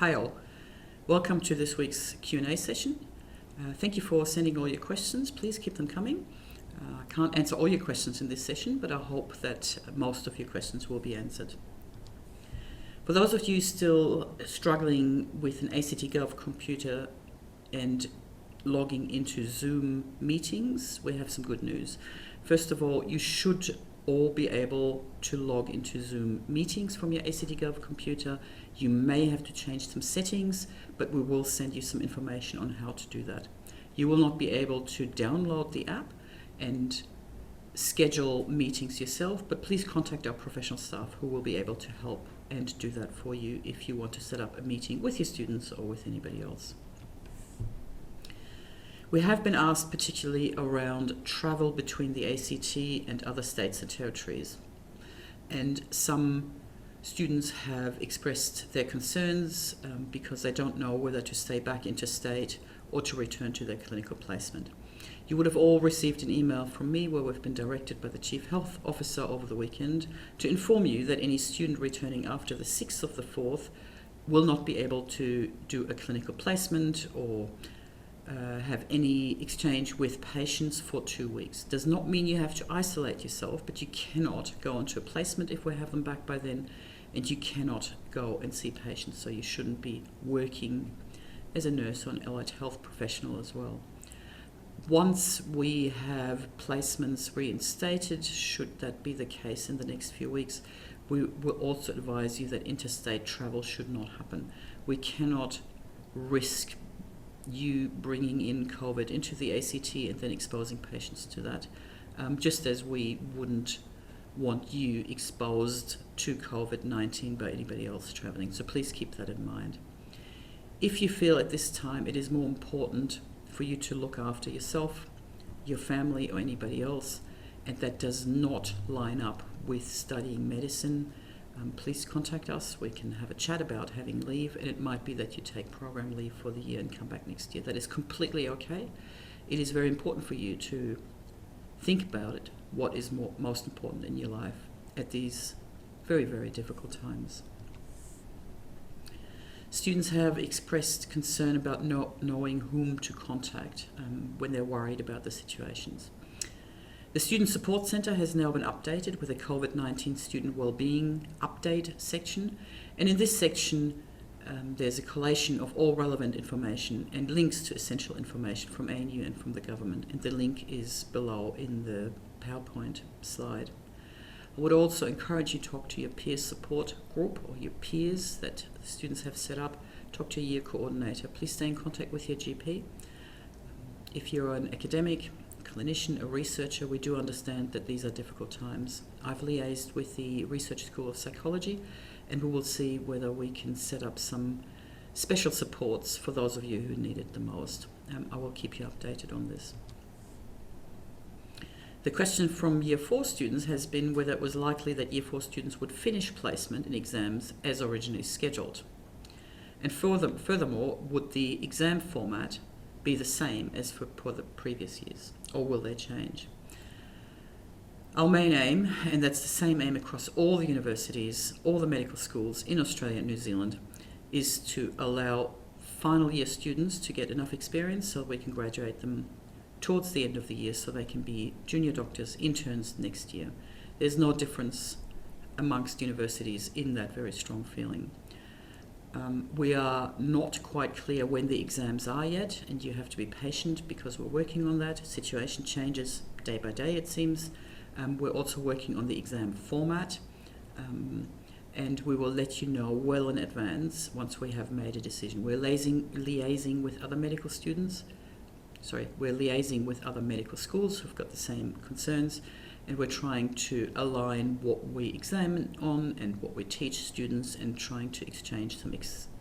Hi all, welcome to this week's Q&A session. Thank you for sending all your questions. Please keep them coming. I can't answer all your questions in this session, but I hope that most of your questions will be answered. For those of you still struggling with an ACT Gov computer and logging into Zoom meetings, we have some good news. First of all, you should all be able to log into Zoom meetings from your ACT Gov computer. You may have to change some settings, but we will send you some information on how to do that. You will not be able to download the app and schedule meetings yourself, but please contact our professional staff who will be able to help and do that for you if you want to set up a meeting with your students or with anybody else. We have been asked particularly around travel between the ACT and other states and territories. And some students have expressed their concerns because they don't know whether to stay back interstate or to return to their clinical placement. You would have all received an email from me where we've been directed by the Chief Health Officer over the weekend to inform you that any student returning after the 6th of the 4th will not be able to do a clinical placement or have any exchange with patients for 2 weeks. Does not mean you have to isolate yourself, but you cannot go onto a placement if we have them back by then, and you cannot go and see patients, so you shouldn't be working as a nurse or an allied health professional as well. Once we have placements reinstated, should that be the case in the next few weeks, we will also advise you that interstate travel should not happen. We cannot risk you bringing in COVID into the ACT and then exposing patients to that, just as we wouldn't want you exposed to COVID-19 by anybody else traveling. So please keep that in mind. If you feel at this time it is more important for you to look after yourself, your family, or anybody else, and that does not line up with studying medicine, please contact us. We can have a chat about having leave, and it might be that you take program leave for the year and come back next year. That is completely okay. It is very important for you to think about it, what is most important in your life at these very, very difficult times. Students have expressed concern about knowing whom to contact when they're worried about the situations. The Student Support Centre has now been updated with a COVID-19 student wellbeing update section, and in this section there's a collation of all relevant information and links to essential information from ANU and from the government, and the link is below in the PowerPoint slide. I would also encourage you to talk to your peer support group or your peers that the students have set up. Talk to your year coordinator. Please stay in contact with your GP. If you're an academic, clinician, a researcher, we do understand that these are difficult times. I've liaised with the Research School of Psychology, and we will see whether we can set up some special supports for those of you who need it the most. I will keep you updated on this. The question from Year 4 students has been whether it was likely that Year 4 students would finish placement and exams as originally scheduled. And furthermore, would the exam format be the same as for the previous years, or will they change? Our main aim, and that's the same aim across all the universities, all the medical schools in Australia and New Zealand, is to allow final year students to get enough experience so we can graduate them towards the end of the year so they can be junior doctors, interns next year. There's no difference amongst universities in that very strong feeling. We are not quite clear when the exams are yet, and you have to be patient because we're working on that. Situation changes day by day, it seems. We're also working on the exam format, and we will let you know well in advance once we have made a decision. We're liaising with other medical students. We're liaising with other medical schools who've got the same concerns, and we're trying to align what we examine on and what we teach students, and trying to exchange some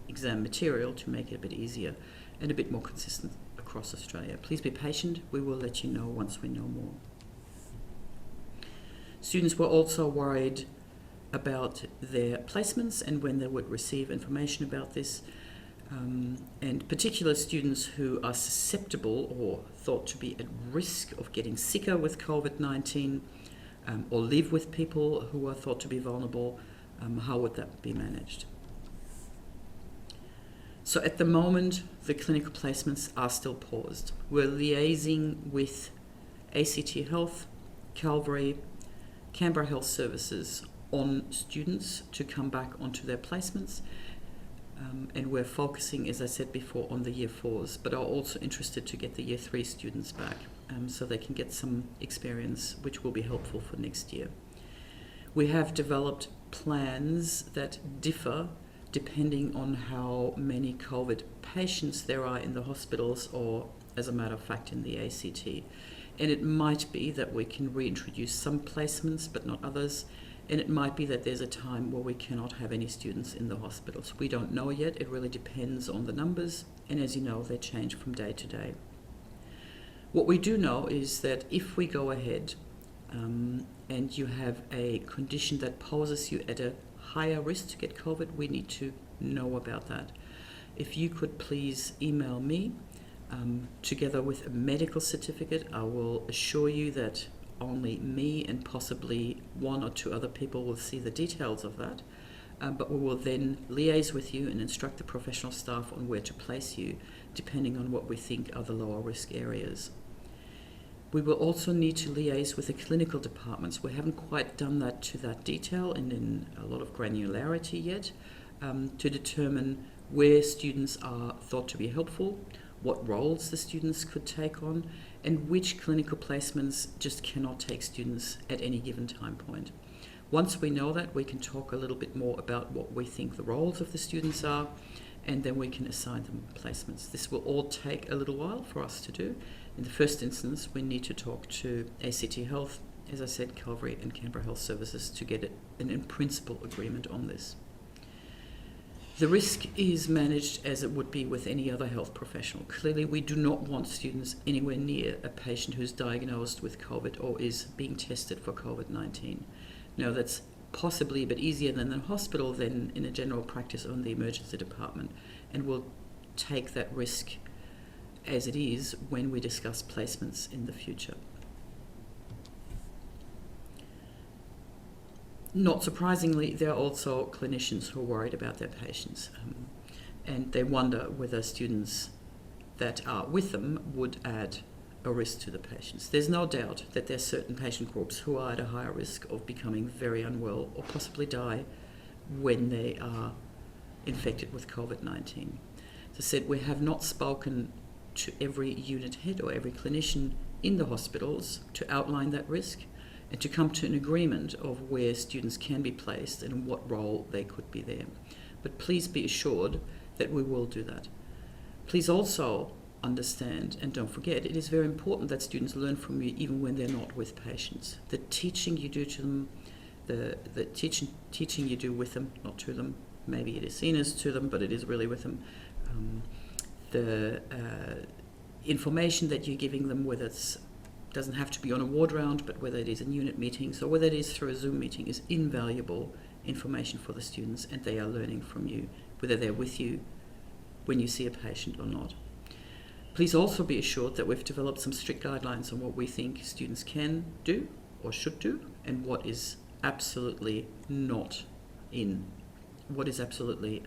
exam material to make it a bit easier and a bit more consistent across Australia. Please be patient. We will let you know once we know more. Students were also worried about their placements and when they would receive information about this. And particular students who are susceptible or thought to be at risk of getting sicker with COVID-19 or live with people who are thought to be vulnerable, how would that be managed? So at the moment, the clinical placements are still paused. We're liaising with ACT Health, Calvary, Canberra Health Services on students to come back onto their placements. And we're focusing, as I said before, on the Year 4s, but are also interested to get the Year 3 students back so they can get some experience, which will be helpful for next year. We have developed plans that differ depending on how many COVID patients there are in the hospitals or, as a matter of fact, in the ACT. And it might be that we can reintroduce some placements, but not others. And it might be that there's a time where we cannot have any students in the hospitals. We don't know yet. It really depends on the numbers. And as you know, they change from day to day. What we do know is that if we go ahead and you have a condition that poses you at a higher risk to get COVID, we need to know about that. If you could please email me together with a medical certificate, I will assure you that only me and possibly one or two other people will see the details of that. But we will then liaise with you and instruct the professional staff on where to place you, depending on what we think are the lower risk areas. We will also need to liaise with the clinical departments. We haven't quite done that to that detail and in a lot of granularity yet, to determine where students are thought to be helpful, what roles the students could take on, and which clinical placements just cannot take students at any given time point. Once we know that, we can talk a little bit more about what we think the roles of the students are, and then we can assign them placements. This will all take a little while for us to do. In the first instance, we need to talk to ACT Health, as I said, Calvary and Canberra Health Services to get an in-principle agreement on this. The risk is managed as it would be with any other health professional. Clearly, we do not want students anywhere near a patient who's diagnosed with COVID or is being tested for COVID-19. Now, that's possibly a bit easier than the hospital than in a general practice or in the emergency department, and we'll take that risk as it is when we discuss placements in the future. Not surprisingly, there are also clinicians who are worried about their patients, and they wonder whether students that are with them would add a risk to the patients. There's no doubt that there are certain patient groups who are at a higher risk of becoming very unwell or possibly die when they are infected with COVID-19. As I said, we have not spoken to every unit head or every clinician in the hospitals to outline that risk and to come to an agreement of where students can be placed and what role they could be there. But please be assured that we will do that. Please also understand and don't forget, it is very important that students learn from you even when they're not with patients. The teaching you do to them, the teaching you do with them, not to them, maybe it is seen as to them, but it is really with them. The information that you're giving them, whether it doesn't have to be on a ward round, but whether it is in unit meetings or whether it is through a Zoom meeting, is invaluable information for the students, and they are learning from you, whether they're with you when you see a patient or not. Please also be assured that we've developed some strict guidelines on what we think students can do or should do, and what is absolutely not what is absolutely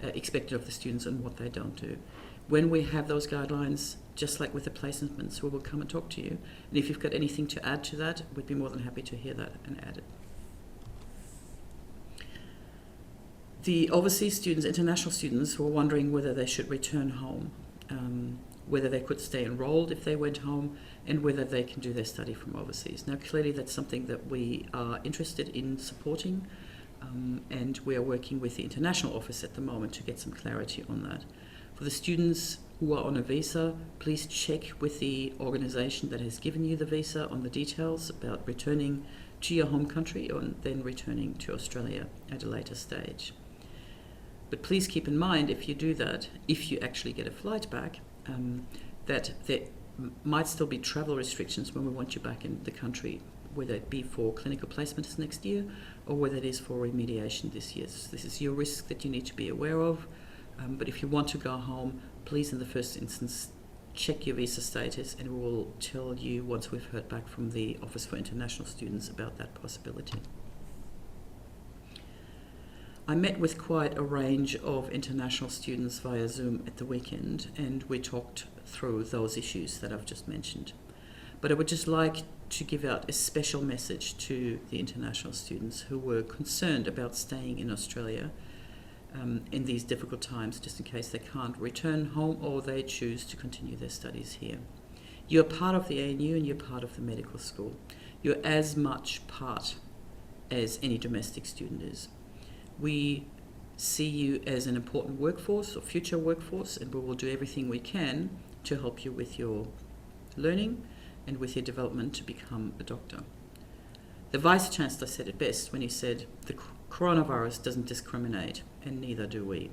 expected of the students and what they don't do. When we have those guidelines, just like with the placements, we will come and talk to you. And if you've got anything to add to that, we'd be more than happy to hear that and add it. The overseas students, international students, were wondering whether they should return home, whether they could stay enrolled if they went home, and whether they can do their study from overseas. Now, clearly that's something that we are interested in supporting, and we are working with the international office at the moment to get some clarity on that. For the students who are on a visa, please check with the organisation that has given you the visa on the details about returning to your home country and then returning to Australia at a later stage. But please keep in mind, if you do that, if you actually get a flight back, that there might still be travel restrictions when we want you back in the country, whether it be for clinical placements next year or whether it is for remediation this year. So this is your risk that you need to be aware of. But if you want to go home, please in the first instance check your visa status, and we will tell you once we've heard back from the Office for International Students about that possibility. I met with quite a range of international students via Zoom at the weekend, and we talked through those issues that I've just mentioned. But I would just like to give out a special message to the international students who were concerned about staying in Australia in these difficult times, just in case they can't return home or they choose to continue their studies here. You're part of the ANU and you're part of the medical school. You're as much part as any domestic student is. We see you as an important workforce or future workforce, and we will do everything we can to help you with your learning and with your development to become a doctor. The Vice Chancellor said it best when he said, the coronavirus doesn't discriminate, and neither do we.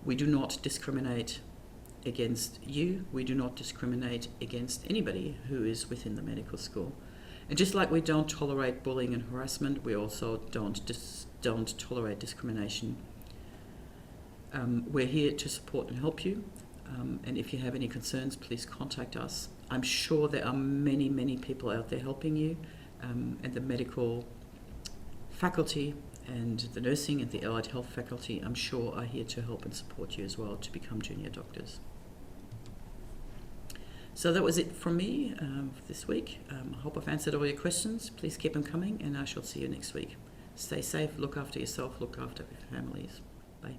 We do not discriminate against you. We do not discriminate against anybody who is within the medical school. And just like we don't tolerate bullying and harassment, we also don't tolerate discrimination. We're here to support and help you. And if you have any concerns, please contact us. I'm sure there are many, many people out there helping you, and the medical faculty and the nursing and the allied health faculty, I'm sure, are here to help and support you as well to become junior doctors. So that was it from me this week. I hope I've answered all your questions. Please keep them coming, and I shall see you next week. Stay safe, look after yourself, look after your families. Bye.